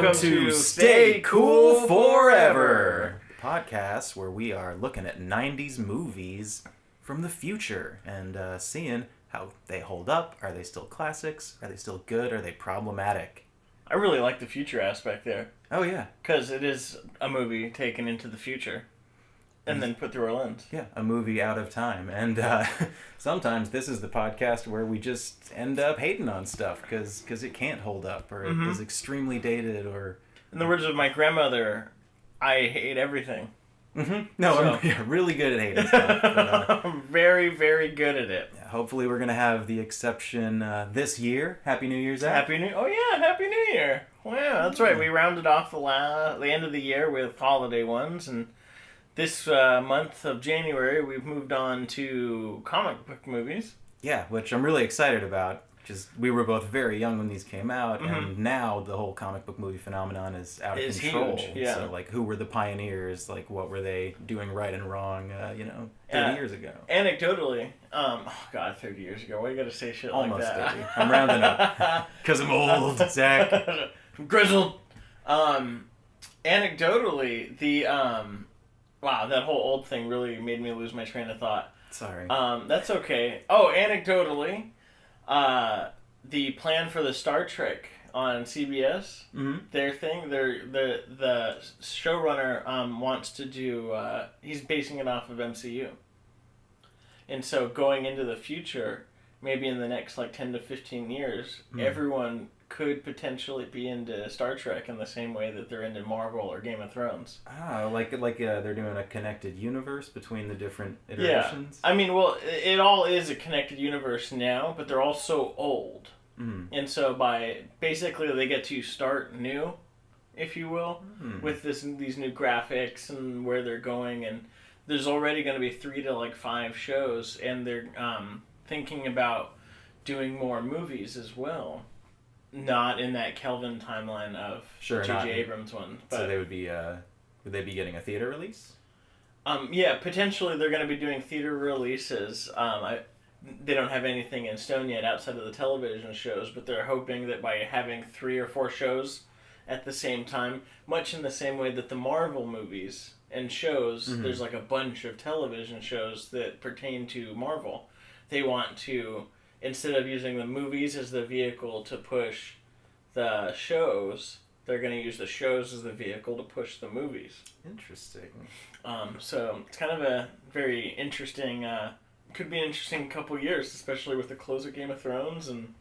Welcome to Stay Cool Forever, the podcast where we are looking at 90s movies from the future and seeing how they hold up. Are they still classics? Are they still good? Are they problematic? I really like the future aspect there. Oh, yeah. Because it is a movie taken into the future and then put through our lens. Yeah, a movie out of time. And sometimes this is the podcast where we just end up hating on stuff because it can't hold up or it is extremely dated or... In the words of my grandmother, I hate everything. Mm-hmm. No, so. I'm really good at hating stuff. But, I'm very, very good at it. Yeah, hopefully we're going to have the exception this year. Happy New Year's, Zach. Happy New Year. Wow, that's right. We rounded off the end of the year with holiday ones, and this month of January, we've moved on to comic book movies. Yeah, which I'm really excited about. Just we were both very young when these came out, and now the whole comic book movie phenomenon is out of control. Huge, yeah. So, like, who were the pioneers? Like, what were they doing right and wrong, 30 years ago? Anecdotally, 30 years ago. Why you gotta say shit Almost like that? 30. I'm rounding up. Because I'm old, Zach. I'm grizzled. Anecdotally, that whole old thing really made me lose my train of thought. Sorry. That's okay. Oh, anecdotally, the plan for the Star Trek on CBS, their thing, the showrunner wants to do. He's basing it off of MCU, and so going into the future, maybe in the next 10 to 15 years, everyone could potentially be into Star Trek in the same way that they're into Marvel or Game of Thrones. Like they're doing a connected universe between the different iterations? Yeah. I mean, well, it all is a connected universe now, but they're all so old. And so basically they get to start new, if you will, with these new graphics and where they're going, and there's already going to be 3 to 5 shows, and they're thinking about doing more movies as well. Not in that Kelvin timeline of J.J. Abrams one. But, so they would they be getting a theater release? Yeah, potentially they're going to be doing theater releases. They don't have anything in stone yet outside of the television shows, but they're hoping that by having 3 or 4 shows at the same time, much in the same way that the Marvel movies and shows, there's a bunch of television shows that pertain to Marvel. They want to... Instead of using the movies as the vehicle to push the shows, they're going to use the shows as the vehicle to push the movies. Interesting. So it's kind of a very interesting, could be an interesting couple years, especially with the close of Game of Thrones. And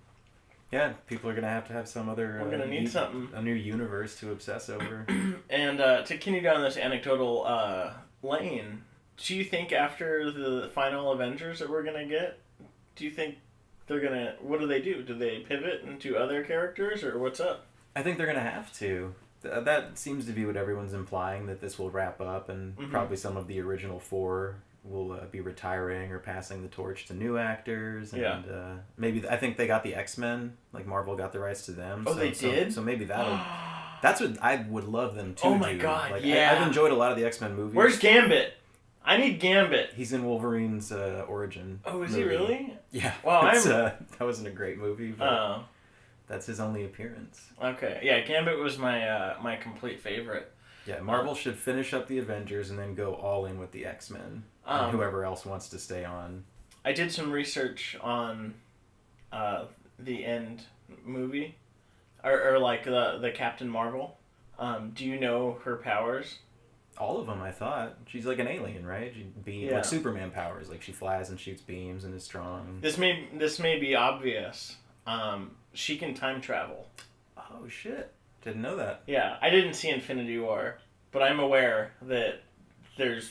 yeah, people are going to have some other... We're going to need something. A new universe to obsess over. And to continue down this anecdotal lane, do you think after the final Avengers that we're going to get, do you think... What do they do? Do they pivot into other characters, or what's up? I think they're going to have to. That seems to be what everyone's implying, that this will wrap up, and probably some of the original 4 will be retiring or passing the torch to new actors. And maybe, I think they got the X-Men, Marvel got the rights to them. Oh, they did? So maybe that'll... That's what I would love them to do. Oh my god, yeah. I've enjoyed a lot of the X-Men movies. Where's Gambit? I need Gambit. He's in Wolverine's origin. Oh, is movie. he really? Yeah. Well, that wasn't a great movie, but that's his only appearance. Okay. Yeah, Gambit was my complete favorite. Yeah, Marvel should finish up the Avengers and then go all in with the X-Men and whoever else wants to stay on. I did some research on the End movie, or the Captain Marvel. Do you know her powers? All of them, I thought. She's like an alien, right? She'd be like Superman powers. She flies and shoots beams and is strong. This may be obvious. She can time travel. Oh, shit. Didn't know that. Yeah, I didn't see Infinity War, but I'm aware that there's,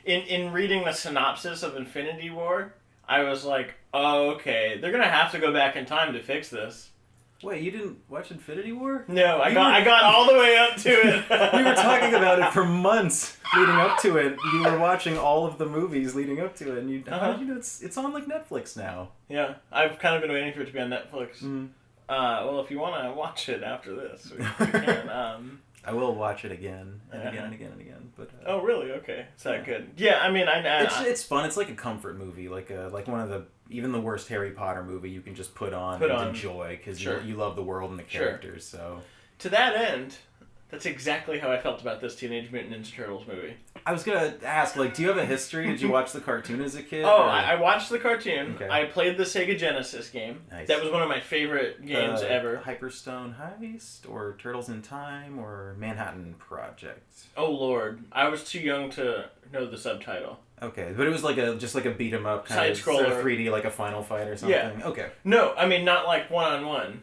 in reading the synopsis of Infinity War, I was like, oh, okay, they're going to have to go back in time to fix this. Wait, you didn't watch Infinity War? No, I got all the way up to it. We were talking about it for months leading up to it. You were watching all of the movies leading up to it, and how did you know it's on Netflix now? Yeah, I've kind of been waiting for it to be on Netflix. Well, if you want to watch it after this, we can. I will watch it again and again and again and again. But oh, really? Okay, it's that good. Yeah, I mean, it's fun. It's like a comfort movie, like one of the even the worst Harry Potter movie you can just put on and enjoy because you love the world and the characters. So To that end, that's exactly how I felt about this Teenage Mutant Ninja Turtles movie. I was gonna ask, like, do you have a history? Did you watch the cartoon as a kid? Oh, I watched the cartoon. Okay. I played the Sega Genesis game. Nice. That was one of my favorite games ever. Hyperstone Heist, or Turtles in Time, or Manhattan Project? Oh Lord, I was too young to know the subtitle. Okay, but it was like just like a beat 'em up kind of Side-scroller. 3D, like a Final Fight or something. Yeah. Okay. No, I mean not like one-on-one.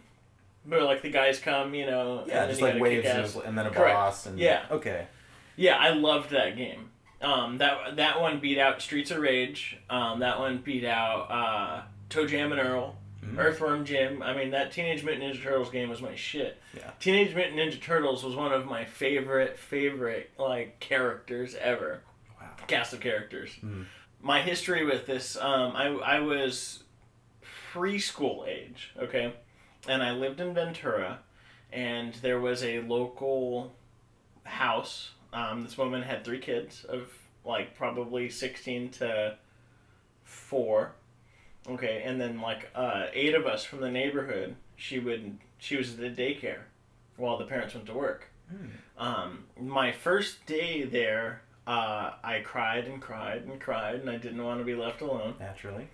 But like the guys come, you know. Yeah, and just then like you waves and then a Correct. boss. And, yeah. Okay. Yeah, I loved that game. That one beat out Streets of Rage. That one beat out Toe Jam and Earl, Earthworm Jim. I mean, that Teenage Mutant Ninja Turtles game was my shit. Yeah. Teenage Mutant Ninja Turtles was one of my favorite like characters ever. Wow. Cast of characters. My history with this, I was preschool age, okay, and I lived in Ventura, and there was a local house. This woman had 3 kids of like probably 16 to 4. Okay, and then like 8 of us from the neighborhood. She was at the daycare while the parents went to work. My first day there, I cried and cried and cried, and I didn't want to be left alone. Naturally.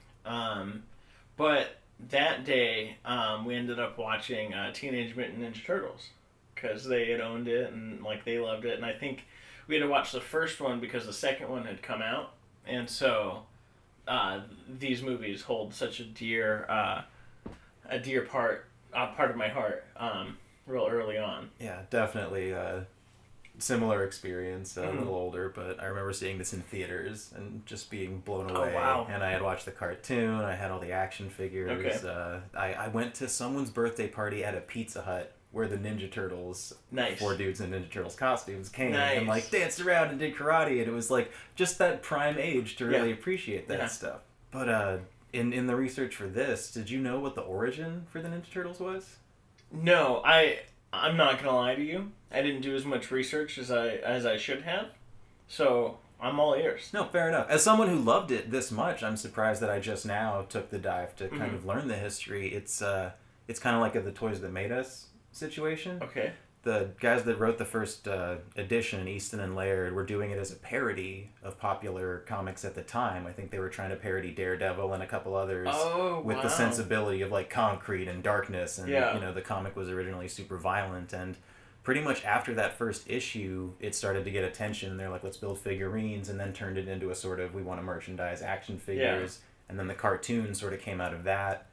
But that day, we ended up watching Teenage Mutant Ninja Turtles. Because they had owned it and like they loved it, and I think we had to watch the first one because the second one had come out, and so these movies hold such a dear part of my heart real early on. Yeah, definitely similar experience. A little older, but I remember seeing this in theaters and just being blown away. Oh, wow. And I had watched the cartoon. I had all the action figures. Okay. I went to someone's birthday party at a Pizza Hut where the Ninja Turtles, Nice. 4 dudes in Ninja Turtles costumes came Nice. and like danced around and did karate, and it was like just that prime age to really appreciate that Yeah. stuff. But in the research for this, did you know what the origin for the Ninja Turtles was? No, I'm not gonna lie to you. I didn't do as much research as I should have, so I'm all ears. No, fair enough. As someone who loved it this much, I'm surprised that I just now took the dive to kind of learn the history. It's kind of like the Toys That Made Us situation. Okay. The guys that wrote the first edition, Easton and Laird, were doing it as a parody of popular comics at the time. I think they were trying to parody Daredevil and a couple others with the sensibility of like concrete and darkness, and you know, the comic was originally super violent, and pretty much after that first issue it started to get attention. They're like, let's build figurines, and then turned it into a sort of, we want to merchandise action figures, and then the cartoon sort of came out of that.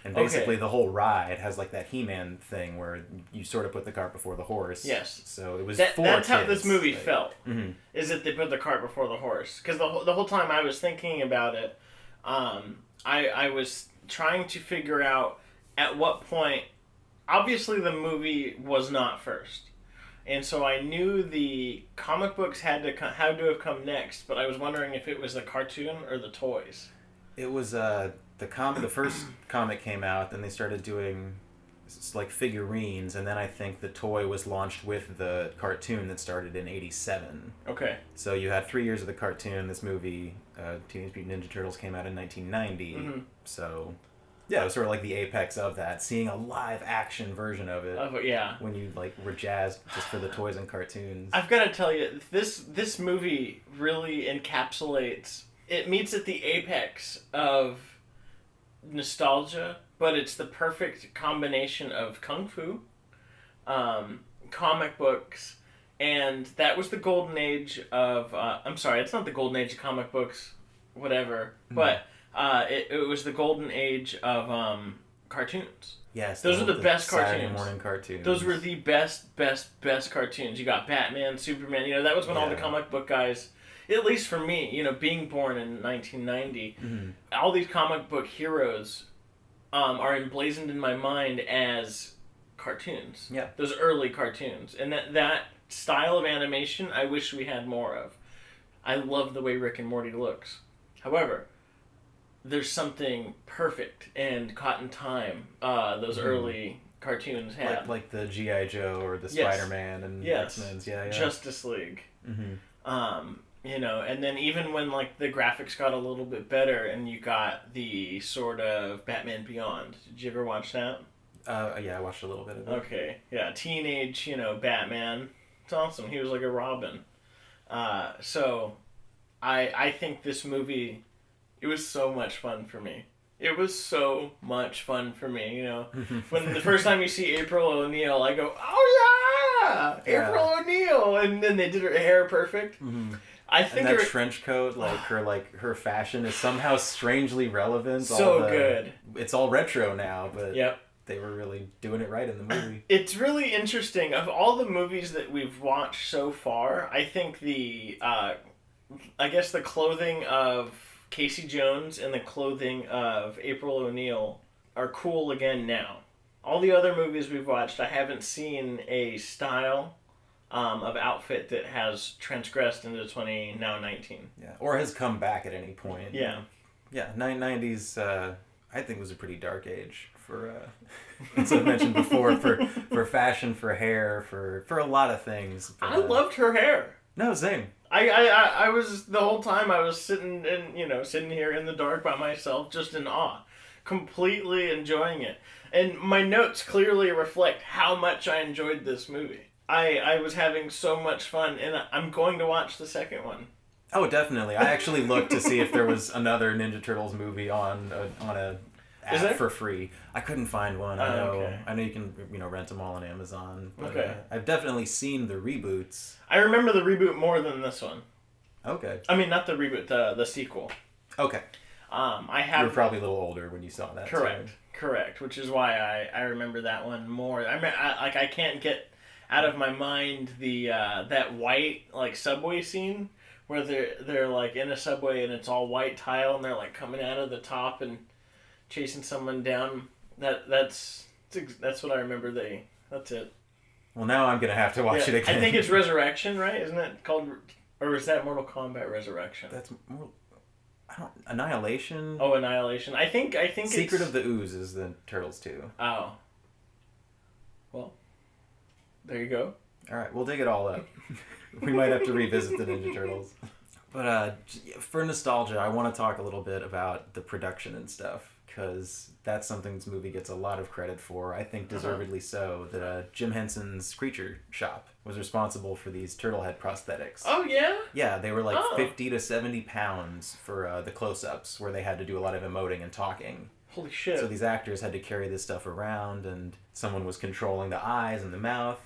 And basically the whole ride has like that He-Man thing where you sort of put the cart before the horse. Yes. So it was that's kids, how this movie like, felt. Is that they put the cart before the horse? Because the whole time I was thinking about it, I was trying to figure out at what point. Obviously, the movie was not first, and so I knew the comic books had to have come next. But I was wondering if it was the cartoon or the toys. It was the first comic came out, then they started doing like figurines, and then I think the toy was launched with the cartoon that started in '87. Okay. So you had 3 years of the cartoon. This movie, Teenage Mutant Ninja Turtles, came out in 1990. So yeah, it was sort of like the apex of that, seeing a live action version of it. When you like were jazzed just for the toys and cartoons. I've got to tell you, this movie really encapsulates. It meets at the apex of nostalgia, but it's the perfect combination of kung fu, comic books, and that was the golden age of I'm sorry, it's not the golden age of comic books, whatever, but it was the golden age of cartoons. Yes, those are the best Saturday cartoons. morning cartoons. Those were the best cartoons. You got Batman, Superman, you know, that was when all the comic book guys, at least for me, you know, being born in 1990, all these comic book heroes are emblazoned in my mind as cartoons. Yeah. Those early cartoons. And that style of animation, I wish we had more of. I love the way Rick and Morty looks. However, there's something perfect and caught in time those early cartoons had. Like the G.I. Joe or the Spider-Man and X-Men's. Yeah. Justice League. You know, and then even when like the graphics got a little bit better and you got the sort of Batman Beyond. Did you ever watch that? Yeah, I watched a little bit of it. Okay, yeah, teenage, Batman. It's awesome. He was like a Robin. So, I think this movie, it was so much fun for me. It was so much fun for me, When the first time you see April O'Neil, I go, oh yeah! April O'Neil! And then they did her hair perfect. Mm-hmm. I think and that trench coat, her fashion is somehow strangely relevant. So good. It's all retro now, but yep. They were really doing it right in the movie. It's really interesting. Of all the movies that we've watched so far, I think the clothing of Casey Jones and the clothing of April O'Neil are cool again now. All the other movies we've watched, I haven't seen a style of outfit that has transgressed into 2019. Yeah, or has come back at any point. Yeah. Yeah, 90s, I think was a pretty dark age for, as I mentioned before, for fashion, for hair, for a lot of things. But, I loved her hair. No, same. I was, the whole time I was sitting here in the dark by myself, just in awe, completely enjoying it. And my notes clearly reflect how much I enjoyed this movie. I was having so much fun, and I'm going to watch the second one. Oh, definitely. I actually looked to see if there was another Ninja Turtles movie on a app for free. I couldn't find one. I know you can rent them all on Amazon. But, okay. I've definitely seen the reboots. I remember the reboot more than this one. Okay. I mean, not the reboot, the sequel. Okay. You were probably a little older when you saw that. Correct. Which is why I remember that one more. I can't get out of my mind the that white subway scene where they're in a subway and it's all white tile and they're coming out of the top and chasing someone down. That's what I remember. That's it. Well, now I'm gonna have to watch it again. I think it's Resurrection, right? Isn't it called, or is that Mortal Kombat Resurrection? That's more. Annihilation. Oh, Annihilation. I think Secret of the Ooze is the Turtles 2. Oh. Well, there you go. All right, we'll dig it all up. We might have to revisit the Ninja Turtles. But for nostalgia, I want to talk a little bit about the production and stuff, because that's something this movie gets a lot of credit for. I think deservedly so. That Jim Henson's Creature Shop was responsible for these turtle head prosthetics. Oh, yeah? Yeah, they were 50 to 70 pounds for the close-ups, where they had to do a lot of emoting and talking. Holy shit. So these actors had to carry this stuff around, and someone was controlling the eyes and the mouth,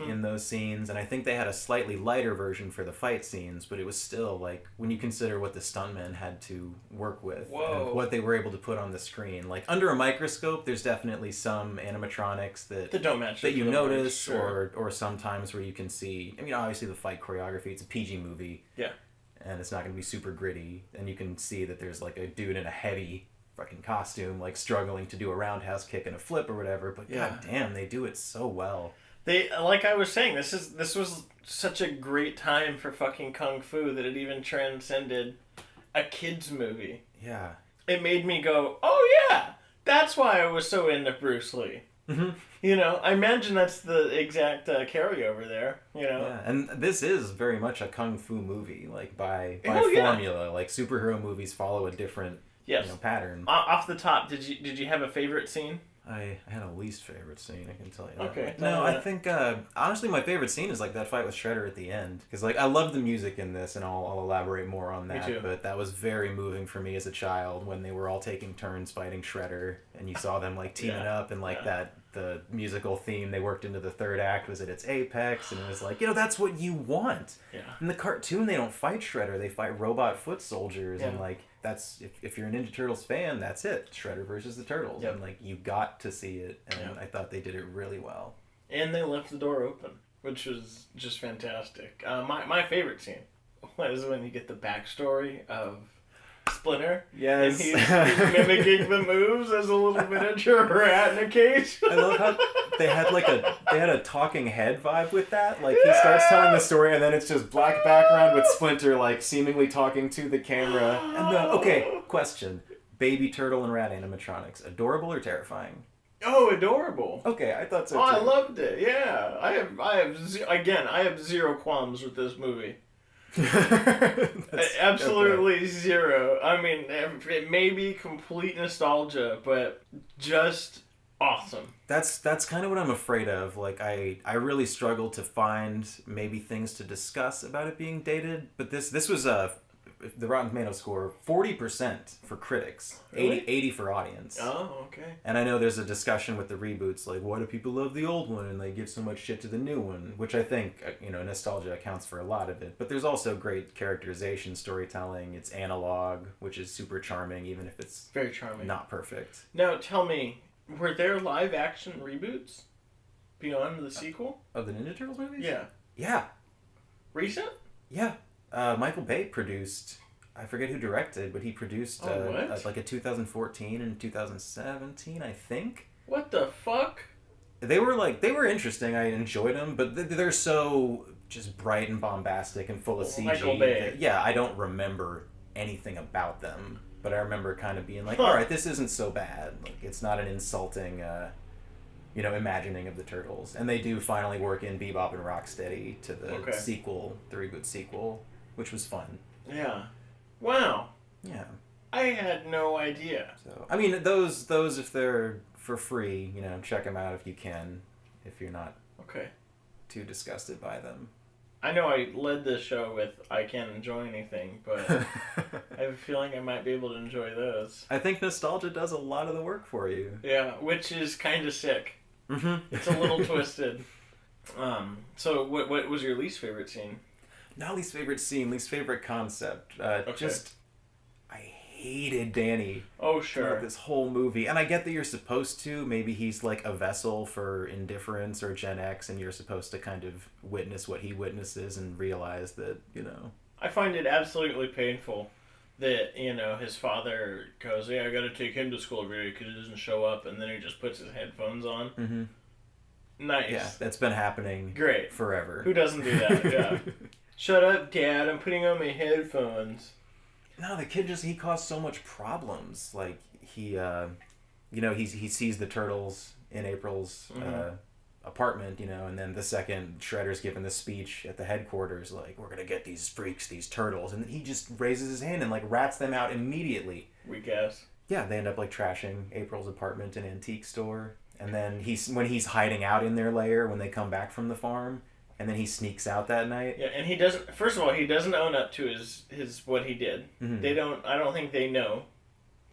in those scenes. And I think they had a slightly lighter version for the fight scenes, but it was still, when you consider what the stuntmen had to work with, and what they were able to put on the screen. Under a microscope, there's definitely some animatronics that don't match that you notice, sure. or sometimes where you can see, obviously the fight choreography, it's a PG movie. Yeah. And it's not going to be super gritty, and you can see that there's, a dude in a heavy fucking costume, struggling to do a roundhouse kick and a flip or whatever, but god damn, they do it so well. They, like I was saying, this was such a great time for fucking kung fu that it even transcended a kid's movie. Yeah. It made me go, oh yeah, that's why I was so into Bruce Lee. Mm-hmm. I imagine that's the exact carryover there, Yeah, and this is very much a kung fu movie, by formula. Yeah. Superhero movies follow a different pattern. Off the top, did you have a favorite scene? I had a least favorite scene, I can tell you. Okay. No, I think, honestly, my favorite scene is, that fight with Shredder at the end. Because, I love the music in this, and I'll elaborate more on that. Me too. But that was very moving for me as a child, when they were all taking turns fighting Shredder, and you saw them, teaming up, and, the musical theme they worked into the third act was at its apex, and it was that's what you want. Yeah. In the cartoon, they don't fight Shredder, they fight robot foot soldiers, and, that's, if you're a Ninja Turtles fan, that's it. Shredder versus the Turtles. Yep. And, you got to see it, and I thought they did it really well. And they left the door open, which was just fantastic. My favorite scene was when you get the backstory of Splinter. Yes. And he's mimicking the moves as a little miniature rat in a cage. I love how they had a talking head vibe with that. He starts telling the story, and then it's just black background with Splinter seemingly talking to the camera. And question: baby turtle and rat animatronics, adorable or terrifying? Oh, adorable. Okay, I thought so too. Oh, I loved it. Yeah, I have zero qualms with this movie. Absolutely zero. I mean, it may be complete nostalgia, but just awesome. That's kind of what I'm afraid of. Like, I really struggle to find maybe things to discuss about it being dated. But this was the Rotten Tomatoes score 40% for critics, Really? 80 for audience. Oh, okay. And I know there's a discussion with the reboots, like, why do people love the old one and they give so much shit to the new one? Which I think, nostalgia accounts for a lot of it. But there's also great characterization, storytelling. It's analog, which is super charming, even if it's very charming, not perfect. Now, tell me, were there live action reboots beyond the sequel? Of the Ninja Turtles movies? Yeah. Yeah. Recent? Yeah. Michael Bay produced, I forget who directed, but he produced like a 2014 and 2017, I think. What the fuck? They were interesting. I enjoyed them, but they're so just bright and bombastic and full of CG. Michael Bay. Yeah, I don't remember anything about them, but I remember kind of being like, all right, this isn't so bad. Like, it's not an insulting, imagining of the Turtles. And they do finally work in Bebop and Rocksteady to the sequel, the reboot sequel, which was fun. Yeah. Wow. Yeah. I had no idea. So, I mean, those if they're for free, check them out if you can, if you're not too disgusted by them. I know I led this show with I can't enjoy anything, but I have a feeling I might be able to enjoy those. I think nostalgia does a lot of the work for you. Yeah, which is kind of sick. Mm-hmm. It's a little twisted. So what was your least favorite scene? Not least favorite scene, least favorite concept. Just, I hated Danny. Oh, sure. This whole movie. And I get that you're supposed to. Maybe he's like a vessel for indifference or Gen X, and you're supposed to kind of witness what he witnesses and realize that, I find it absolutely painful that, his father goes, yeah, I gotta take him to school every day because he doesn't show up, and then he just puts his headphones on. Mm-hmm. Nice. Yeah, that's been happening forever. Who doesn't do that? Yeah. Shut up, Dad, I'm putting on my headphones. No, the kid he caused so much problems. Like, he sees the Turtles in April's apartment, and then the second Shredder's giving the speech at the headquarters, like, we're gonna get these freaks, these Turtles, and then he just raises his hand and, like, rats them out immediately. Weak ass. Yeah, they end up, like, trashing April's apartment and antique store. And then when he's hiding out in their lair when they come back from the farm, and then he sneaks out that night. Yeah, and he doesn't. First of all, he doesn't own up to his what he did. Mm-hmm. They don't. I don't think they know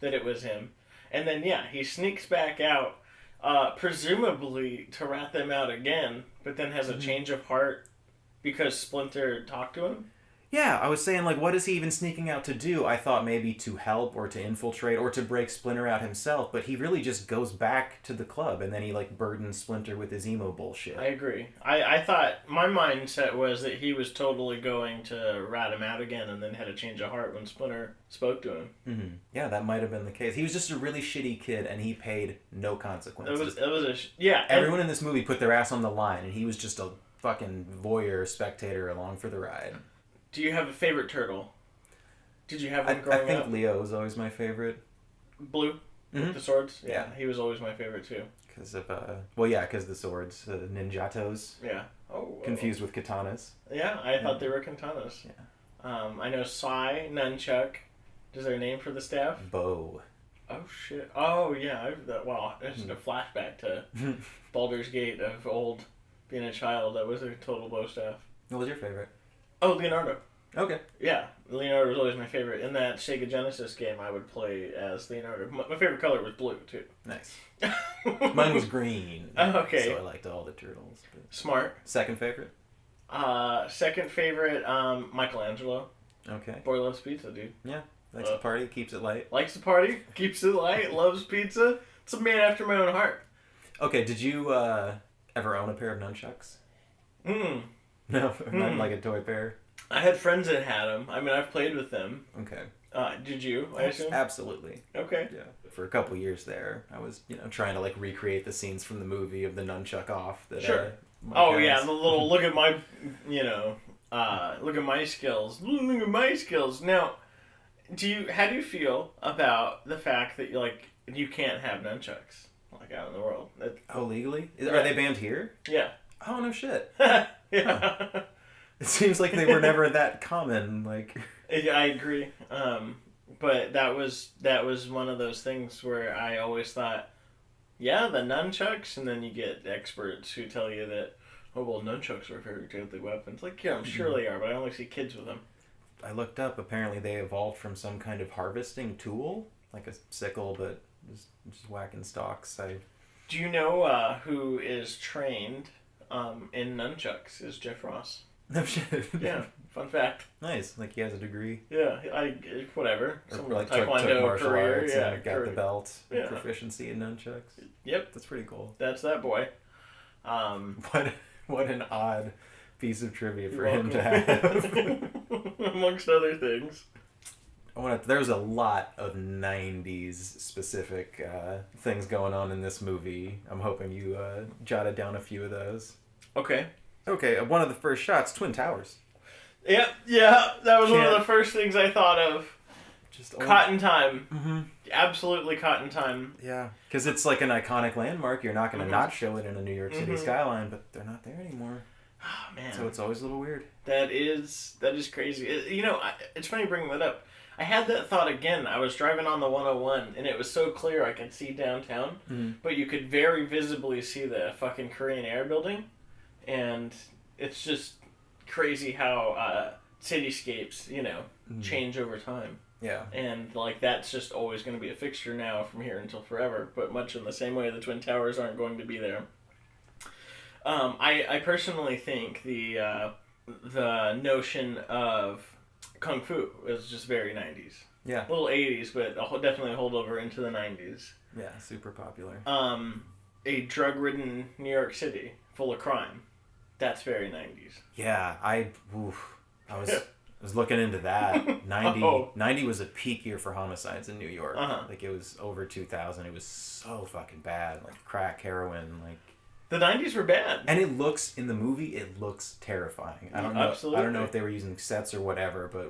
that it was him. And then he sneaks back out, presumably to rat them out again, but then has a change of heart because Splinter talked to him. Yeah, I was saying, like, what is he even sneaking out to do? I thought maybe to help or to infiltrate or to break Splinter out himself, but he really just goes back to the club and then he, like, burdens Splinter with his emo bullshit. I agree. I thought, my mindset was that he was totally going to rat him out again and then had a change of heart when Splinter spoke to him. Mm-hmm. Yeah, that might have been the case. He was just a really shitty kid and he paid no consequences. Everyone in this movie put their ass on the line and he was just a fucking voyeur spectator along for the ride. Do you have a favorite turtle? Did you have one growing up? I think Leo was always my favorite. Blue? With the swords? Yeah, he was always my favorite too. Because of, because the swords, ninjatos. Yeah. Oh. Confused with katanas. Yeah, I thought they were katanas. Yeah. I know Sai, Nunchuck. Is there a name for the staff? Bow. Oh, shit. Oh, yeah. It's a flashback to Baldur's Gate of old being a child. That was a total bow staff. What was your favorite? Oh, Leonardo. Okay. Yeah, Leonardo was always my favorite. In that Sega Genesis game, I would play as Leonardo. My favorite color was blue, too. Nice. Mine was green. Oh, okay. So I liked all the turtles. But... Smart. Second favorite? Second favorite, Michelangelo. Okay. Boy loves pizza, dude. Yeah. Likes to party, keeps it light. Likes to party, keeps it light, loves pizza. It's a man after my own heart. Okay, did you ever own a pair of nunchucks? No, not like a toy pair. I had friends that had them. I mean, I've played with them. Okay. Did you? I assume? Absolutely. Okay. Yeah. For a couple years there, I was, trying to like recreate the scenes from the movie of the nunchuck off. That, sure. Yeah, the little look at my, look at my skills. Look at my skills. Now, how do you feel about the fact that you can't have nunchucks out in the world? Legally? Are they banned here? Yeah. Oh, no shit. Yeah. Huh. It seems like they were never that common. Yeah, I agree. But that was one of those things where I always thought, Yeah, the nunchucks, and then you get experts who tell you that, oh, well, nunchucks are very deadly weapons. Like, yeah, I'm sure they are, but I only see kids with them. I looked up, apparently they evolved from some kind of harvesting tool, like a sickle, but just whacking stalks. Do you know who is trained in nunchucks is Jeff Ross. No shit. Yeah, fun fact. Nice, like he has a degree. Yeah, whatever. Or Some like taekwondo took martial career. arts Yeah, and got the belt. Yeah. Proficiency in nunchucks. Yep. That's pretty cool. That's that boy. What an odd piece of trivia for him to have. Amongst other things. There's a lot of 90s specific things going on in this movie. I'm hoping you jotted down a few of those. Okay. Okay, one of the first shots, Twin Towers. Yeah, that was one of the first things I thought of. Just Cotton Time. Mm-hmm. Absolutely Cotton Time. Yeah, because it's like an iconic landmark. You're not going to not show it in a New York City skyline, but they're not there anymore. Oh, man. So it's always a little weird. That is crazy. It's funny bringing that up. I had that thought again. I was driving on the 101, and it was so clear I could see downtown, but you could very visibly see the fucking Korean Air building, and it's just crazy how cityscapes, change over time. Yeah. And, that's just always going to be a fixture now from here until forever, but much in the same way the Twin Towers aren't going to be there. I personally think the notion of Kung Fu is just very 90s. Yeah. A little 80s, but definitely a holdover into the 90s. Yeah, super popular. A drug-ridden New York City full of crime. That's very 90s. Yeah, I was looking into that. 90 was a peak year for homicides in New York. Uh-huh. Like, it was over 2,000. It was so fucking bad. Like, crack, heroin, like... The 90s were bad. And it looks, in the movie, it looks terrifying. I don't know. Absolutely. I don't know if they were using sets or whatever, but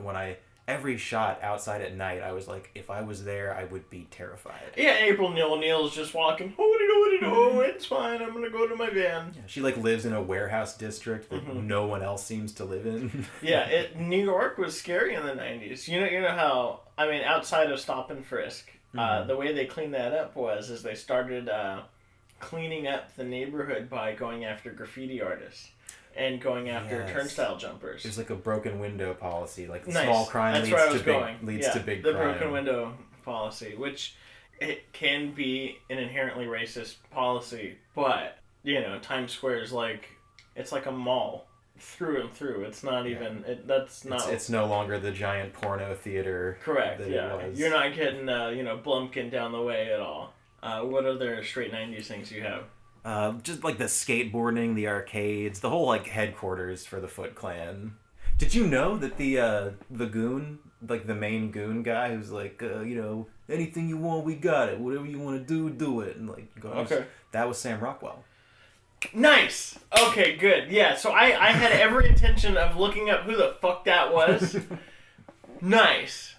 every shot outside at night, I was like, if I was there, I would be terrified. Yeah, April O'Neil's just walking, oh, it's fine, I'm gonna go to my van. Yeah, she lives in a warehouse district that no one else seems to live in. Yeah, New York was scary in the 90s. You know how, outside of stop and frisk, the way they cleaned that up is they started cleaning up the neighborhood by going after graffiti artists and going after turnstile jumpers. There's like a broken window policy, like nice. Small crime leads to big crime. The broken window policy, which it can be an inherently racist policy, but Times Square is it's like a mall through and through. It's not even it's no longer the giant porno theater. Correct. That Yeah, it was. You're not getting Blumpkin down the way at all. What other straight 90s things you have? Just like the skateboarding, the arcades, the whole headquarters for the Foot Clan. Did you know that the goon, the main goon guy, who's anything you want, we got it. Whatever you want to do it. And okay. That was Sam Rockwell. Nice. Okay, good. Yeah. So I had every intention of looking up who the fuck that was. Nice.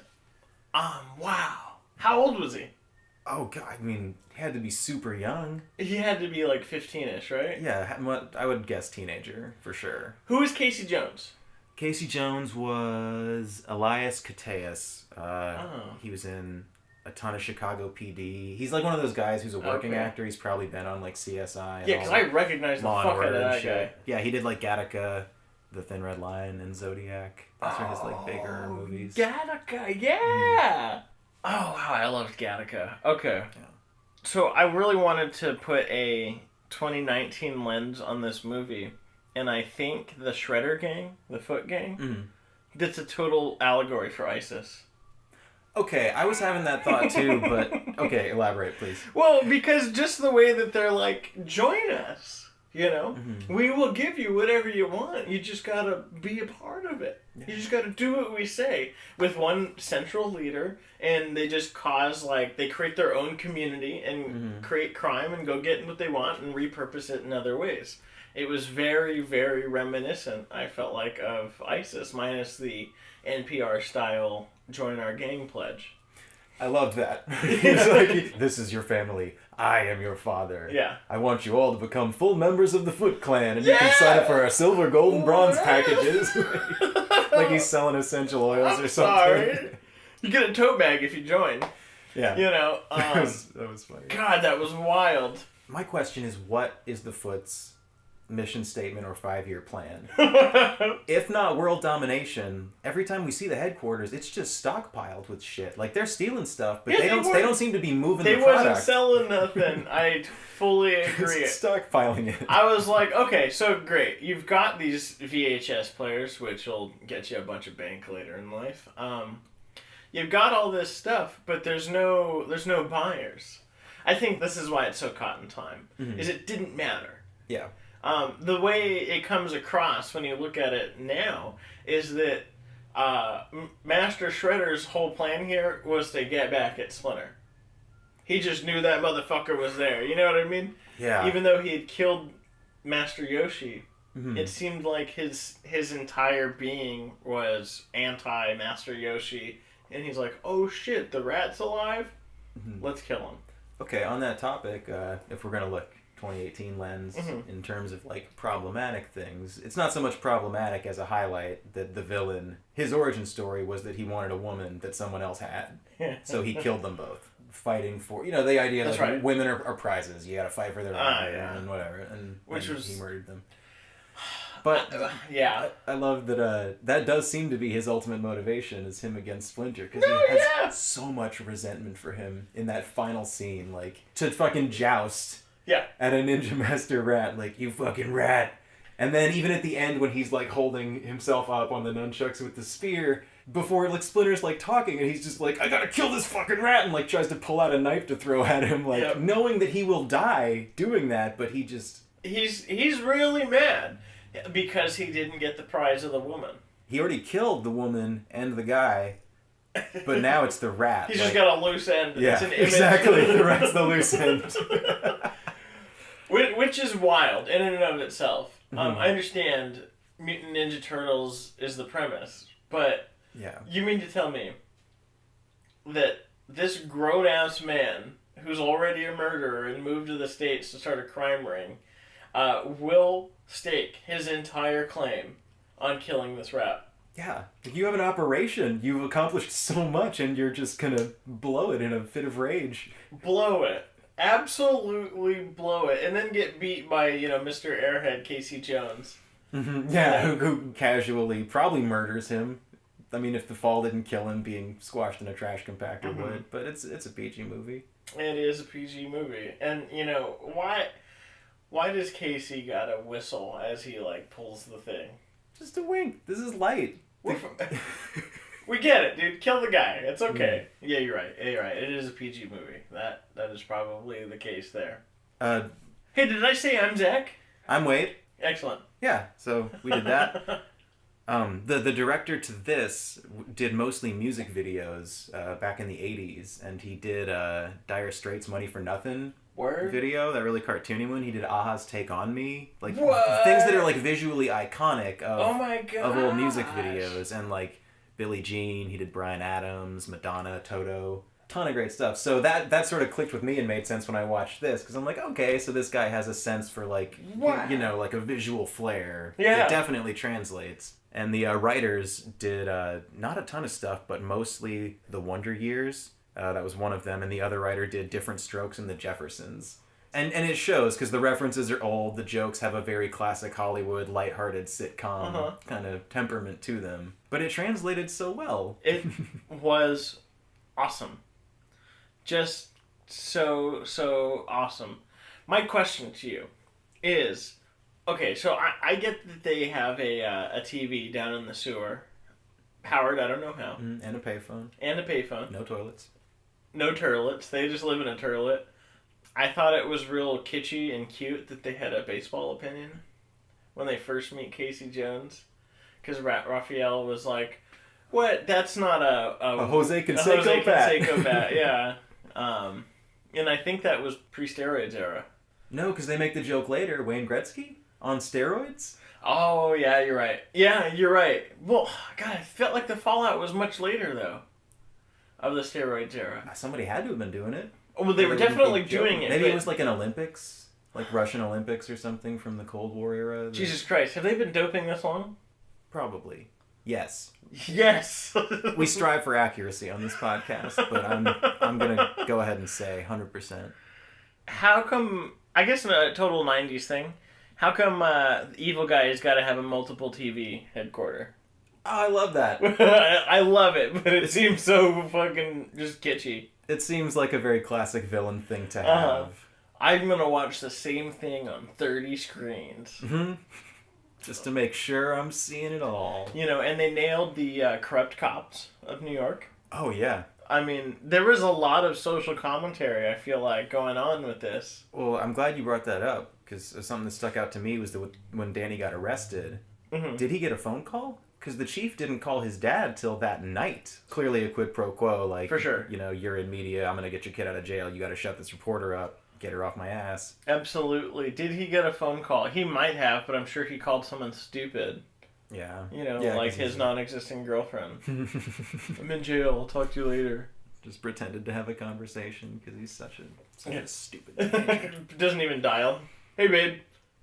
Wow. How old was he? Oh, God, he had to be super young. He had to be 15-ish, right? Yeah, I would guess teenager, for sure. Who is Casey Jones? Casey Jones was Elias Koteas. He was in a ton of Chicago PD. He's one of those guys who's a working actor. He's probably been on CSI. Yeah, because I recognize the fuck out of that guy. Yeah, he did Gattaca, The Thin Red Line, and Zodiac. Those are his bigger movies. Gattaca, yeah! Oh, wow, I loved Gattaca. Okay. Yeah. So I really wanted to put a 2019 lens on this movie, and I think the Shredder Gang, the Foot Gang, that's a total allegory for ISIS. Okay, I was having that thought too, but okay, elaborate, please. Well, because just the way that they're join us. We will give you whatever you want. You just gotta be a part of it. Yeah. You just gotta do what we say with one central leader, and they just they create their own community and create crime and go get what they want and repurpose it in other ways. It was very, very reminiscent, I felt of ISIS, minus the NPR style join our gang pledge. I loved that. It's this is your family. I am your father. Yeah. I want you all to become full members of the Foot Clan, and you can sign up for our silver, gold, and bronze packages. He's selling essential oils or something. Sorry. You get a tote bag if you join. Yeah. You know, that was funny. God, that was wild. My question is, what is the Foot's mission statement or 5-year plan? If not world domination, every time we see the headquarters, it's just stockpiled with shit. Like, they're stealing stuff, but they don't seem to be moving the product. They wasn't selling nothing. I fully agree. Stockpiling it. I was like, okay, so great. You've got these VHS players, which will get you a bunch of bank later in life. You've got all this stuff, but there's no buyers. I think this is why it's so caught in time, is it didn't matter. Yeah. The way it comes across when you look at it now is that Master Shredder's whole plan here was to get back at Splinter. He just knew that motherfucker was there. You know what I mean? Yeah. Even though he had killed Master Yoshi, it seemed like his entire being was anti-Master Yoshi. And he's like, oh shit, the rat's alive? Let's kill him. Okay, on that topic, if we're going to look 2018 lens in terms of like problematic things, it's not so much problematic as a highlight that the villain, his origin story was that he wanted a woman that someone else had. So he killed them both. Fighting for, you know, the idea that women are prizes. You gotta fight for their honor and whatever. And he murdered them. But I love that that does seem to be his ultimate motivation, is him against Splinter, because he has so much resentment for him in that final scene, like to fucking joust at a Ninja Master rat, like, you fucking rat. And then even at the end when he's like holding himself up on the nunchucks with the spear, before like Splinter's like talking and he's just like, I gotta kill this fucking rat, and like tries to pull out a knife to throw at him, like knowing that he will die doing that, but he just he's really mad. Because he didn't get the prize of the woman. He already killed the woman and the guy, but now it's the rat. He's just got a loose end. Yeah, it's an image. Exactly. The rat's the loose end. Which is wild in and of itself. I understand Mutant Ninja Turtles is the premise, but you mean to tell me that this grown-ass man, who's already a murderer and moved to the States to start a crime ring, will stake his entire claim on killing this rat? Yeah. You have an operation. You've accomplished so much, and you're just gonna blow it in a fit of rage. Blow it. Absolutely blow it. And then get beat by, Mr. Airhead Casey Jones. Yeah, who casually probably murders him. I mean, if the fall didn't kill him, being squashed in a trash compactor would. But it's a PG movie. It is a PG movie. And, why does Casey gotta whistle as he, pulls the thing? Just a wink. This is light. We get it, dude. Kill the guy. It's okay. Yeah, you're right. It is a PG movie. That is probably the case there. Hey, did I say I'm Zach? I'm Wade. Excellent. Yeah, so we did that. The director to this did mostly music videos back in the 80s, and he did Dire Straits' Money for Nothing video, that really cartoony one. He did Aha's Take On Me. Things that are visually iconic of old music videos, and Billie Jean, he did Bryan Adams, Madonna, Toto. Ton of great stuff. So that sort of clicked with me and made sense when I watched this, because I'm like, okay, so this guy has a sense for a visual flair. Yeah. It definitely translates. And the writers did not a ton of stuff, but mostly The Wonder Years. That was one of them. And the other writer did Different Strokes and The Jeffersons. And it shows, because the references are old. The jokes have a very classic Hollywood, lighthearted sitcom kind of temperament to them. But it translated so well. It was awesome. Just so awesome. My question to you is, okay, so I get that they have a TV down in the sewer, powered, I don't know how. And a payphone. No toilets. No turlets. They just live in a turlet. I thought it was real kitschy and cute that they had a baseball opinion when they first meet Casey Jones, because Raphael was like, what? That's not a Jose Canseco bat. Yeah. And I think that was pre-steroids era. No, because they make the joke later. Wayne Gretzky on steroids? Oh, yeah, you're right. Yeah, you're right. Well, God, I felt like the fallout was much later, though, of the steroids era. Somebody had to have been doing it. Well, they were definitely doing it. Maybe it was an Olympics, Russian Olympics or something from the Cold War era. Jesus Christ, have they been doping this long? Probably. Yes. Yes. We strive for accuracy on this podcast, but I'm gonna go ahead and say 100%. How come? I guess a total '90s thing. How come the evil guy's got to have a multiple TV headquarter? Oh, I love that. I love it, but it seems so fucking just kitschy. It seems like a very classic villain thing to have. I'm gonna watch the same thing on 30 screens. Mm-hmm. Just to make sure I'm seeing it all. You know, and they nailed the corrupt cops of New York. Oh, yeah. I mean, there was a lot of social commentary, I feel like, going on with this. Well, I'm glad you brought that up, because something that stuck out to me was that when Danny got arrested, did he get a phone call? Because the chief didn't call his dad till that night. Clearly a quid pro quo, like, for sure. You know, you're in media, I'm going to get your kid out of jail, you got to shut this reporter up. Get her off my ass. Absolutely. Did he get a phone call? He might have, but I'm sure he called someone stupid. Yeah. You know, like his non-existent girlfriend. I'm in jail. I'll talk to you later. Just pretended to have a conversation because he's such a stupid teenager. Doesn't even dial. Hey, babe.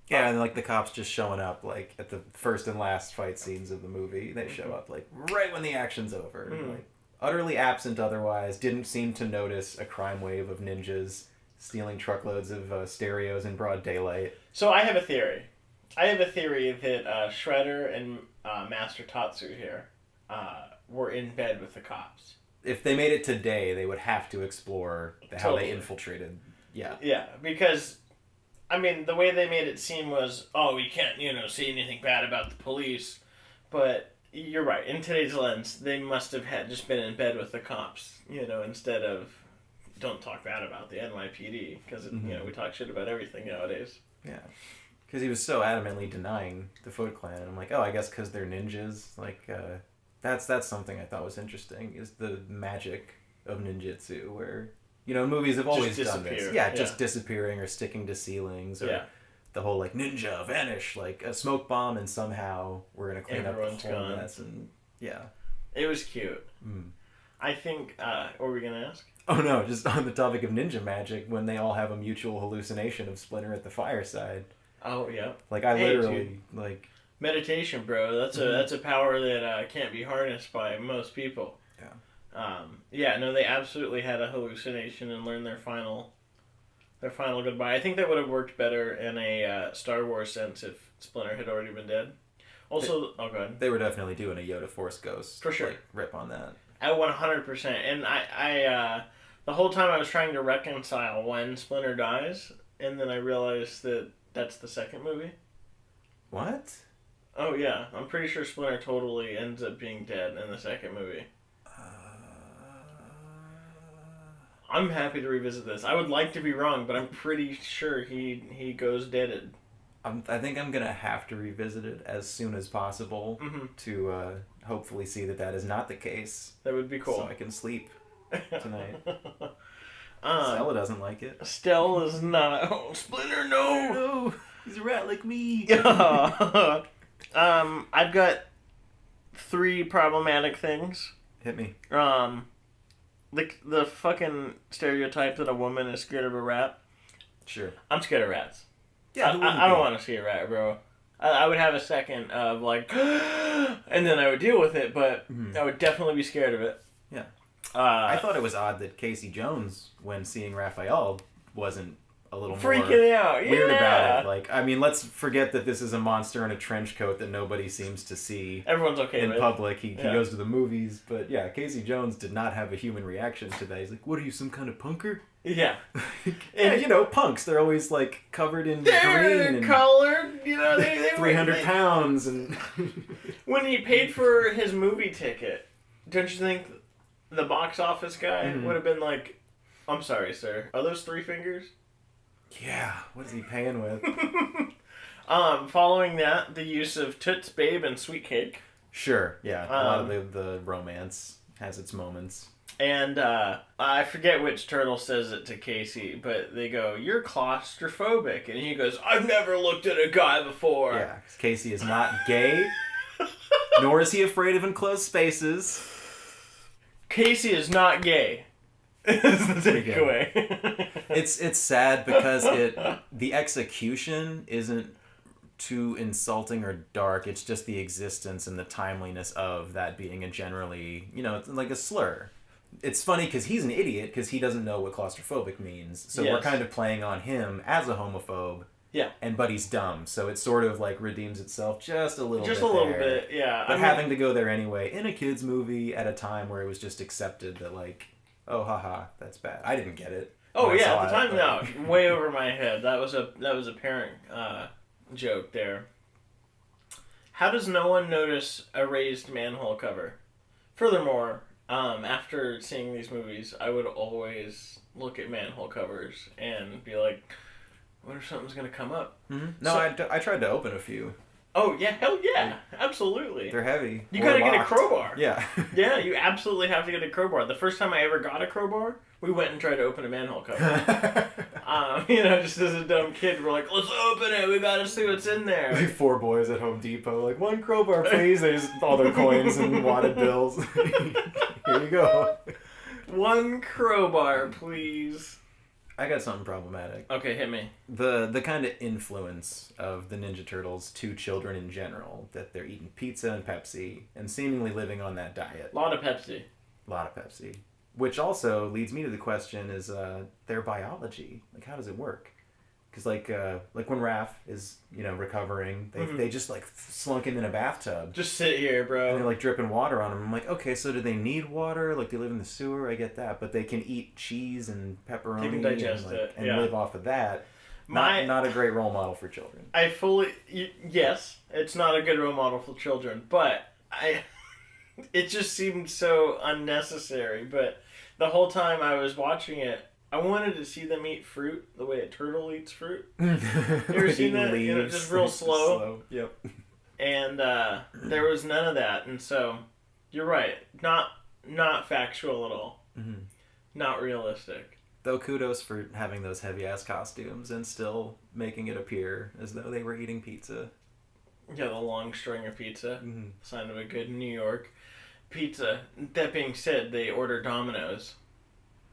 Yeah, and like the cops just showing up like at the first and last fight scenes of the movie. They show up like right when the action's over. Like utterly absent otherwise. Didn't seem to notice a crime wave of ninjas stealing truckloads of stereos in broad daylight. So I have a theory. That Shredder and Master Tatsu here were in bed with the cops. If they made it today, they would have to explore how they infiltrated. Yeah. Yeah, because, I mean, the way they made it seem was, oh, we can't, say anything bad about the police. But you're right. In today's lens, they must have just been in bed with the cops, instead of don't talk bad about the NYPD, because we talk shit about everything nowadays. Yeah, because he was so adamantly denying the Foot Clan, and I'm like, oh, I guess because they're ninjas. Like, that's something I thought was interesting, is the magic of ninjutsu, where movies have always done this. Yeah, just disappearing or sticking to ceilings, or the whole like ninja vanish, like a smoke bomb, and somehow we're gonna clean Everyone's up the whole gone. mess. And it was cute. I think. What were we gonna ask? Oh no, just on the topic of ninja magic, when they all have a mutual hallucination of Splinter at the fireside. Oh yeah. Like I literally like meditation, bro. That's a power that can't be harnessed by most people. Yeah. No, they absolutely had a hallucination and learned their final goodbye. I think that would have worked better in a Star Wars sense if Splinter had already been dead. Also, go ahead. They were definitely doing a Yoda Force Ghost. For sure. Like, rip on that. At 100%. And I the whole time I was trying to reconcile when Splinter dies, and then I realized that that's the second movie. What? Oh, yeah. I'm pretty sure Splinter totally ends up being dead in the second movie. I'm happy to revisit this. I would like to be wrong, but I'm pretty sure he goes deaded. I think I'm going to have to revisit it as soon as possible to hopefully see that is not the case. That would be cool. So I can sleep tonight. Stella doesn't like it. Stella's not. Oh, Splinter, no! No! He's a rat like me! I've got 3 problematic things. Hit me. The fucking stereotype that a woman is scared of a rat. Sure. I'm scared of rats. Yeah, I don't want to see a rat, bro. I would have a second of like, and then I would deal with it, but I would definitely be scared of it. Yeah. I thought it was odd that Casey Jones, when seeing Raphael, wasn't a little freaking out. Weird about it. Like, I mean, let's forget that this is a monster in a trench coat that nobody seems to see. Everyone's okay in with public. He goes to the movies, but yeah, Casey Jones did not have a human reaction to that. He's like, "What are you, some kind of punker?" Yeah. And punks, they're always like covered in green and colored, they 300 pounds and when he paid for his movie ticket, don't you think the box office guy would have been like, "I'm sorry, sir. Are those 3 fingers?" Yeah, what is he paying with? Following that, the use of Toots Babe and Sweet Cake. Sure, yeah. A lot of the romance has its moments. And I forget which turtle says it to Casey, but they go, "You're claustrophobic." And he goes, "I've never looked at a guy before." Yeah, because Casey is not gay, nor is he afraid of enclosed spaces. Casey is not gay. Is the takeaway. It's sad because the execution isn't too insulting or dark. It's just the existence and the timeliness of that being a generally, it's like a slur. It's funny because he's an idiot because he doesn't know what claustrophobic means. So we're kind of playing on him as a homophobe. Yeah. But he's dumb. So it sort of like redeems itself just a little bit. Just a little bit, yeah. But having to go there anyway in a kid's movie at a time where it was just accepted that like, oh, haha, that's bad. I didn't get it. Oh yeah, at the time, no, way over my head. That was a parent joke there. How does no one notice a raised manhole cover? Furthermore, after seeing these movies, I would always look at manhole covers and be like, what if something's gonna come up? Mm-hmm. No, I tried to open a few. Oh yeah, hell yeah, absolutely. They're heavy. You gotta get a crowbar. Yeah. Yeah, you absolutely have to get a crowbar. The first time I ever got a crowbar, we went and tried to open a manhole cover. Just as a dumb kid, we're like, let's open it. We gotta see what's in there. Like 4 boys at Home Depot, like, one crowbar, please. They just all their coins and wadded bills. Here you go. One crowbar, please. I got something problematic. Okay, hit me. The kind of influence of the Ninja Turtles to children in general, that they're eating pizza and Pepsi and seemingly living on that diet. A lot of Pepsi. Which also leads me to the question is their biology. Like, how does it work? Because like when Raph is recovering, they just like slunk him in a bathtub. Just sit here, bro. And they're like dripping water on him. I'm like, okay, so do they need water? Like, they live in the sewer. I get that, but they can eat cheese and pepperoni. They can digest and live off of that. Not a great role model for children. Yes, it's not a good role model for children, but it just seemed so unnecessary. But the whole time I was watching it, I wanted to see them eat fruit the way a turtle eats fruit. You ever seen that? Leaves, just real slow. Yep. And there was none of that, and so you're right. Not factual at all. Mm-hmm. Not realistic. Though kudos for having those heavy ass costumes and still making it appear as though they were eating pizza. Yeah, the long string of pizza. Mm-hmm. Sign of a good New York pizza. That being said, they order Domino's.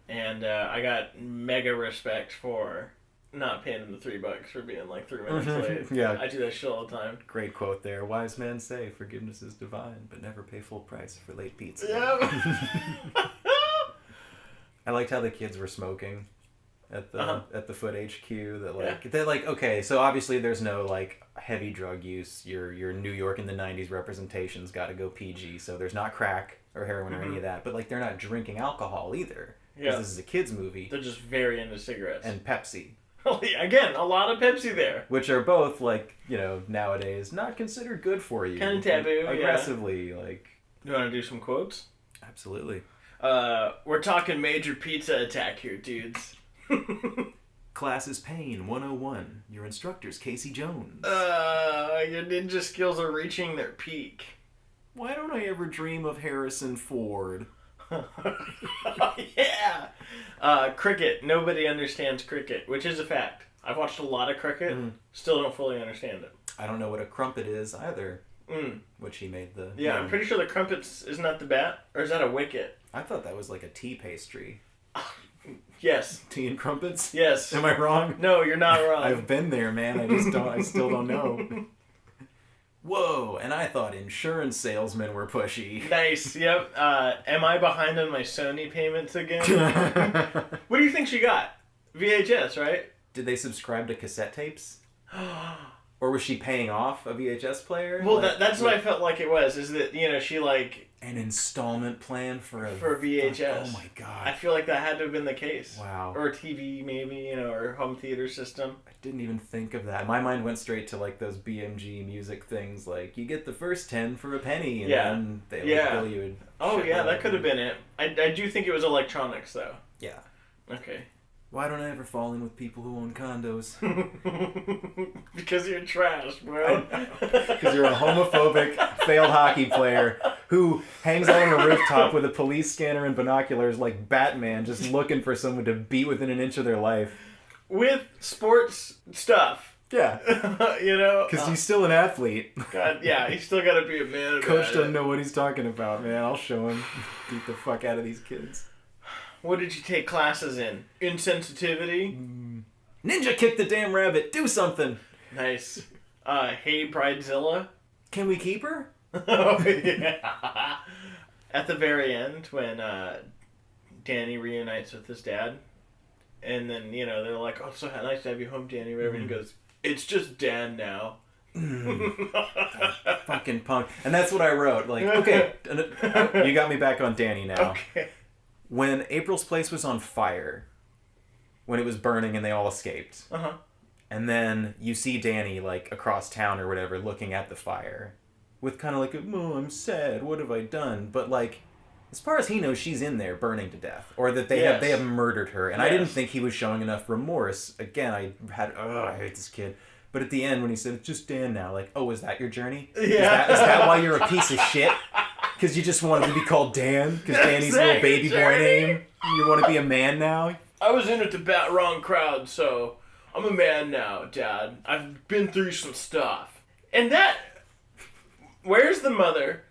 And I got mega respect for not paying them the $3 for being like 3 minutes late. Yeah. I do that shit all the time. Great quote there. Wise men say forgiveness is divine, but never pay full price for late pizza. Yeah. I liked how the kids were smoking at the Foot HQ. They're like, okay, so obviously there's no like heavy drug use. Your New York in the 90s representation's got to go PG, so there's not crack or heroin or any of that. But like, they're not drinking alcohol either. Because this is a kids movie. They're just very into cigarettes. And Pepsi. Again, a lot of Pepsi there. Which are both, like, nowadays not considered good for you. Kind of taboo, aggressively, like... You want to do some quotes? Absolutely. We're talking major pizza attack here, dudes. Class is Pain 101. Your instructor's Casey Jones. Your ninja skills are reaching their peak. Why don't I ever dream of Harrison Ford? Yeah. Cricket. Nobody understands cricket, which is a fact. I've watched a lot of cricket. Still don't fully understand it. I don't know what a crumpet is either. Which he made the... Yeah, I'm pretty sure the crumpets isn't that the bat? Or is that a wicket? I thought that was like a tea pastry. Yes. Tea and crumpets? Yes. Am I wrong? No, you're not wrong. I've been there, man. I still don't know. Whoa, and I thought insurance salesmen were pushy. Nice, yep. Am I behind on my Sony payments again? What do you think she got? VHS, right? Did they subscribe to cassette tapes? Or was she paying off a VHS player? Well, that's what I felt like it was, is that, she like... An installment plan for a VHS. Oh my god. I feel like that had to have been the case. Wow. Or a TV maybe, or home theater system. I didn't even think of that. My mind went straight to like those BMG music things, like you get the first 10 for a penny, and then they would bill you. That could have been it. I do think it was electronics though. Yeah. Okay. Why don't I ever fall in with people who own condos? Because you're trash, bro. Because you're a homophobic, failed hockey player who hangs out on a rooftop with a police scanner and binoculars like Batman, just looking for someone to beat within an inch of their life. With sports stuff. Yeah. Because he's still an athlete. God, yeah, he's still got to be a man. Coach doesn't know what he's talking about, man. I'll show him. Beat the fuck out of these kids. What did you take classes in? Insensitivity? Ninja kick the damn rabbit. Do something. Nice. Hey Bridezilla. Can we keep her? Oh, yeah. At the very end, when Danny reunites with his dad, and then, they're like, oh, it's so nice to have you home, Danny, whatever, and he goes, it's just Dan now. Fucking punk. And that's what I wrote. Like, okay, you got me back on Danny now. Okay. When April's place was on fire, when it was burning and they all escaped, and then you see Danny, like, across town or whatever, looking at the fire, with kind of like, oh, I'm sad, what have I done? But, like, as far as he knows, she's in there burning to death. Or that they have murdered her. And I didn't think he was showing enough remorse. Again, I hate this kid. But at the end, when he said, it's just Dan now, like, oh, is that your journey? Yeah. Is that why you're a piece of shit? Because you just wanted to be called Dan? Because Danny's little baby boy name? You want to be a man now? I was in with the wrong crowd, so I'm a man now, Dad. I've been through some stuff. And that... Where's the mother?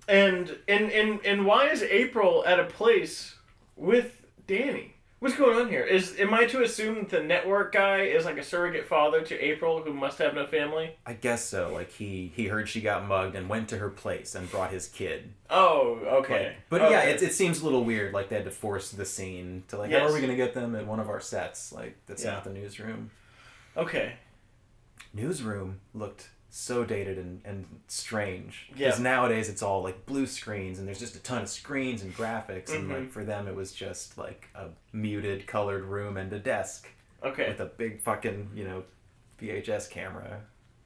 And why is April at a place with Danny? What's going on here? Am I to assume that the network guy is like a surrogate father to April who must have no family? I guess so. Like he heard she got mugged and went to her place and brought his kid. Oh, okay. But okay. Yeah, it seems a little weird. Like they had to force the scene to like, how are we gonna get them at one of our sets? Like that's not the newsroom. Okay. Newsroom looked so dated and strange. Because nowadays it's all like blue screens and there's just a ton of screens and graphics and like for them it was just like a muted colored room and a desk. Okay. With a big fucking, VHS camera.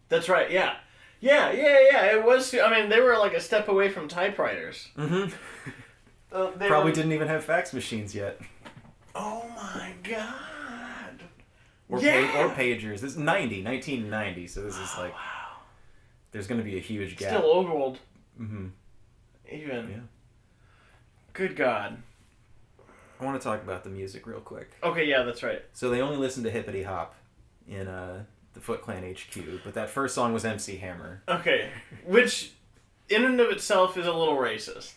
That's right, yeah. Yeah, it was, I mean, they were like a step away from typewriters. Probably didn't even have fax machines yet. Oh my god. Or pagers. This is 1990, so this is like... Wow. There's going to be a huge gap. Still old. Mm-hmm. Even. Yeah. Good God. I want to talk about the music real quick. Okay, yeah, that's right. So they only listened to Hippity Hop in the Foot Clan HQ, but that first song was MC Hammer. Okay, which in and of itself is a little racist.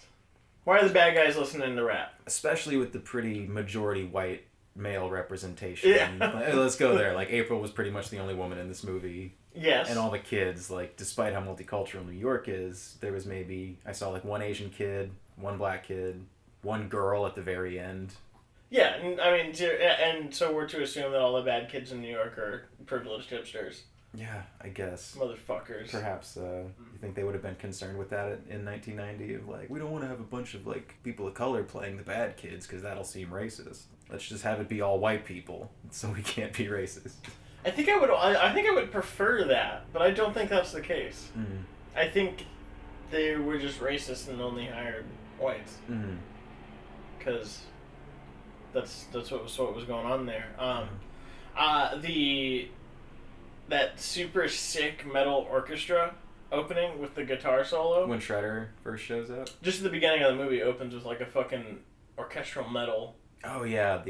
Why are the bad guys listening to rap? Especially with the pretty majority white male representation. Yeah. Let's go there. Like, April was pretty much the only woman in this movie. Yes. And all the kids, like, despite how multicultural New York is, there was maybe, I saw like one Asian kid, one black kid, one girl at the very end. Yeah, I mean, and so we're to assume that all the bad kids in New York are privileged hipsters. Yeah, I guess. Motherfuckers. Perhaps, you think they would have been concerned with that in 1990 of like, we don't want to have a bunch of like people of color playing the bad kids because that'll seem racist. Let's just have it be all white people so we can't be racist. I think I would prefer that, but I don't think that's the case. Mm. I think they were just racist and only hired whites. Because that's what was going on there. That super sick metal orchestra opening with the guitar solo. When Shredder first shows up? Just at the beginning of the movie opens with like a fucking orchestral metal. Oh yeah,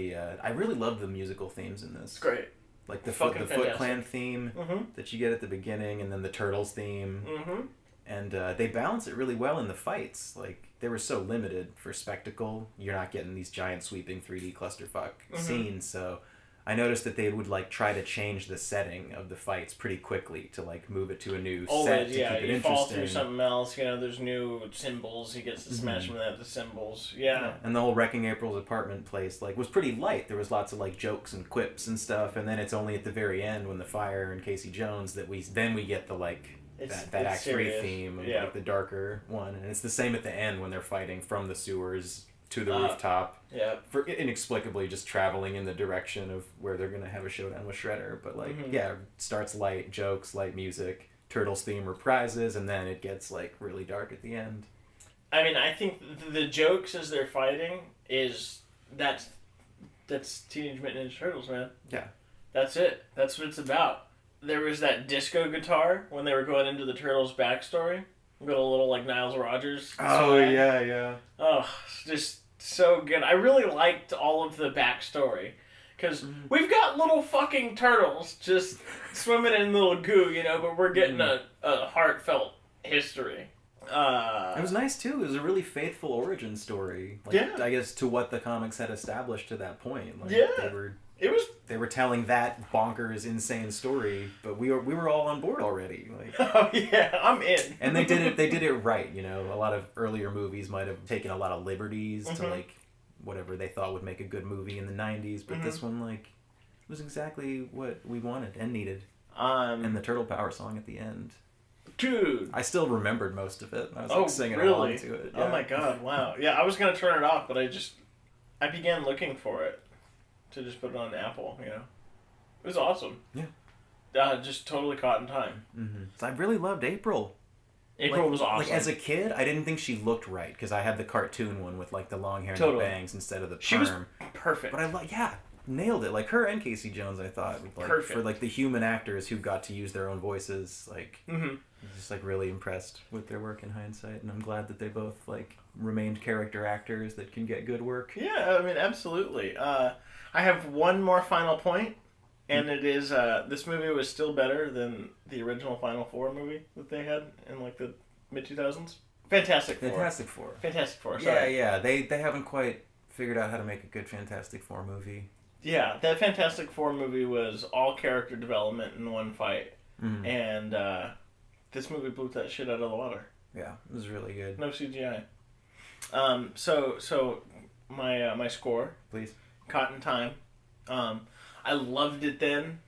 I really love the musical themes in this. It's great. Like the Foot Clan theme that you get at the beginning, and then the Turtles theme. And they balance it really well in the fights. Like, they were so limited for spectacle. You're not getting these giant sweeping 3D clusterfuck scenes, so I noticed that they would like try to change the setting of the fights pretty quickly to like move it to a new set to keep it interesting. Fall through something else, there's new symbols, he gets to smash them with the symbols. Yeah. And the whole Wrecking April's apartment place like was pretty light. There was lots of like jokes and quips and stuff, and then it's only at the very end when the fire and Casey Jones that we get the like that Act 3 theme of like the darker one, and it's the same at the end when they're fighting from the sewers to the rooftop. Yeah. For inexplicably just traveling in the direction of where they're gonna have a showdown with Shredder. But like starts light jokes, light music, Turtles theme reprises, and then it gets like really dark at the end. I mean, I think the jokes as they're fighting that's Teenage Mutant Ninja Turtles, man. Yeah. That's it. That's what it's about. There was that disco guitar when they were going into the Turtles' backstory. We got a little like Niles Rodgers. Oh yeah. Oh, just so good. I really liked all of the backstory because we've got little fucking turtles just swimming in little goo, but we're getting a heartfelt history. It was nice too. It was a really faithful origin story. Like, I guess to what the comics had established to that point. Like, they were telling that bonkers, insane story, but we were all on board already. Like, oh yeah, I'm in. And they did it right. You know, a lot of earlier movies might have taken a lot of liberties to like whatever they thought would make a good movie in the 90s, but this one like was exactly what we wanted and needed. And the Turtle Power song at the end. Dude, I still remembered most of it. I was like singing along to it. Yeah. Oh my god, wow. Yeah, I was gonna turn it off, but I began looking for it to just put it on Apple, you know. It was awesome. Yeah. Just totally caught in time. Mm-hmm. So I really loved April. April was awesome. Like as a kid, I didn't think she looked right because I had the cartoon one with like the long hair and the bangs instead of the perm. She was perfect. But nailed it. Like her and Casey Jones, I thought, like, perfect for like the human actors who got to use their own voices. Like, just like really impressed with their work in hindsight, and I'm glad that they both like remained character actors that can get good work. Yeah, I mean, absolutely. I have one more final point, and it is this movie was still better than the original Final Four movie that they had in like the mid-2000s. Fantastic Four. Sorry. Yeah. They haven't quite figured out how to make a good Fantastic Four movie. Yeah, that Fantastic Four movie was all character development in one fight, and this movie blew that shit out of the water. Yeah, it was really good. No CGI. So my score. Please. Caught in Time. I loved it then,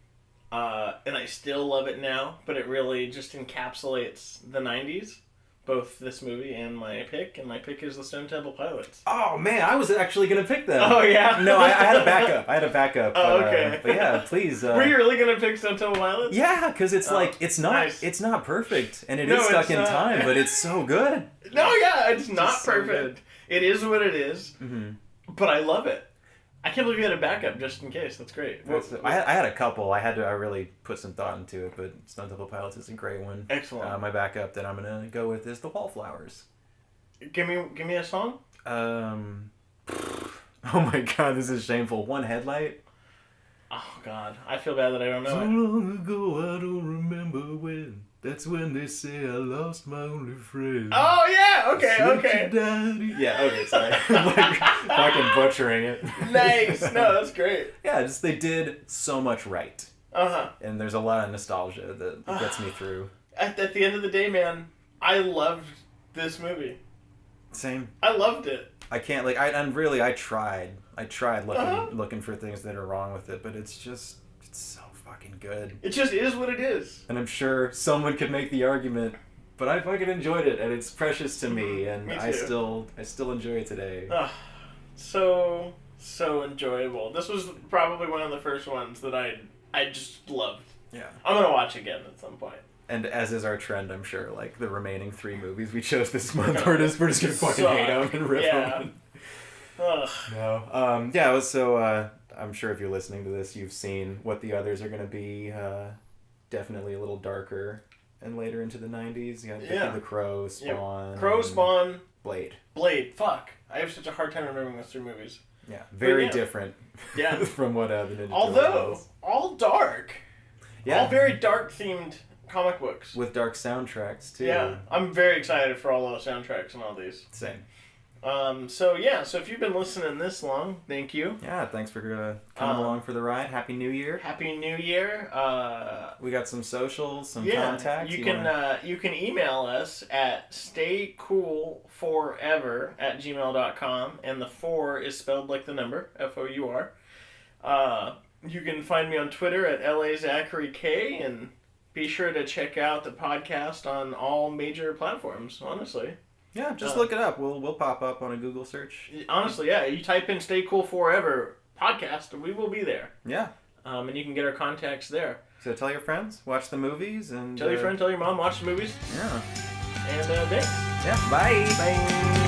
and I still love it now. But it really just encapsulates the '90s. Both this movie and my pick is the Stone Temple Pilots. Oh man, I was actually gonna pick them. Oh yeah. No, I had a backup. Oh okay. But yeah, please. Were you really gonna pick Stone Temple Pilots? Yeah, because it's it's not perfect, and it is stuck in time, but it's so good. No, yeah, it's not perfect. It is what it is. But I love it. I can't believe you had a backup just in case. That's great. I had a couple. I really put some thought into it, but Stone Temple Pilots is a great one. Excellent. My backup that I'm gonna go with is The Wallflowers. Give me a song. Oh my god, this is shameful. One Headlight. Oh god, I feel bad that I don't know so it. long ago, I don't remember when. That's when they say I lost my only friend. Oh yeah, okay. Yeah, okay, sorry. I'm like fucking butchering it. Nice. No, that's great. Yeah, just they did so much right. And there's a lot of nostalgia that gets me through. At the end of the day, man, I loved this movie. Same. I loved it. I can't I tried looking for things that are wrong with it, but it's so fucking good. It just is what it is. And I'm sure someone could make the argument, but I fucking enjoyed it, and it's precious to me, and me I still enjoy it today. So enjoyable. This was probably one of the first ones that I just loved. Yeah. I'm gonna watch again at some point. And as is our trend, I'm sure, like the remaining 3 movies we chose this month, we're just gonna fucking hate them and rip them. No. So I'm sure if you're listening to this, you've seen what the others are going to be. Definitely a little darker and later into the 90s. You got the Crow, Spawn. Crow, Spawn. Blade. Fuck. I have such a hard time remembering those 3 movies. Yeah. Very different from what the Ninja Turtles was. All dark. Yeah. All very dark themed comic books. With dark soundtracks, too. Yeah. I'm very excited for all those soundtracks and all these. Same. So if you've been listening this long, thank you. Yeah, thanks for coming along for the ride. Happy New Year. Happy New Year. We got some socials, some contacts. You can email us at staycool4ever@gmail.com, and the 4 is spelled like the number, FOUR. You can find me on Twitter at LAZacharyK, and be sure to check out the podcast on all major platforms, honestly. Yeah, just look it up. We'll pop up on a Google search. Honestly, yeah. You type in Stay Cool Forever podcast, we will be there. Yeah. And you can get our contacts there. So tell your friends, watch the movies, and... Tell your friend, tell your mom, watch the movies. Yeah. And thanks. Yeah, bye. Bye.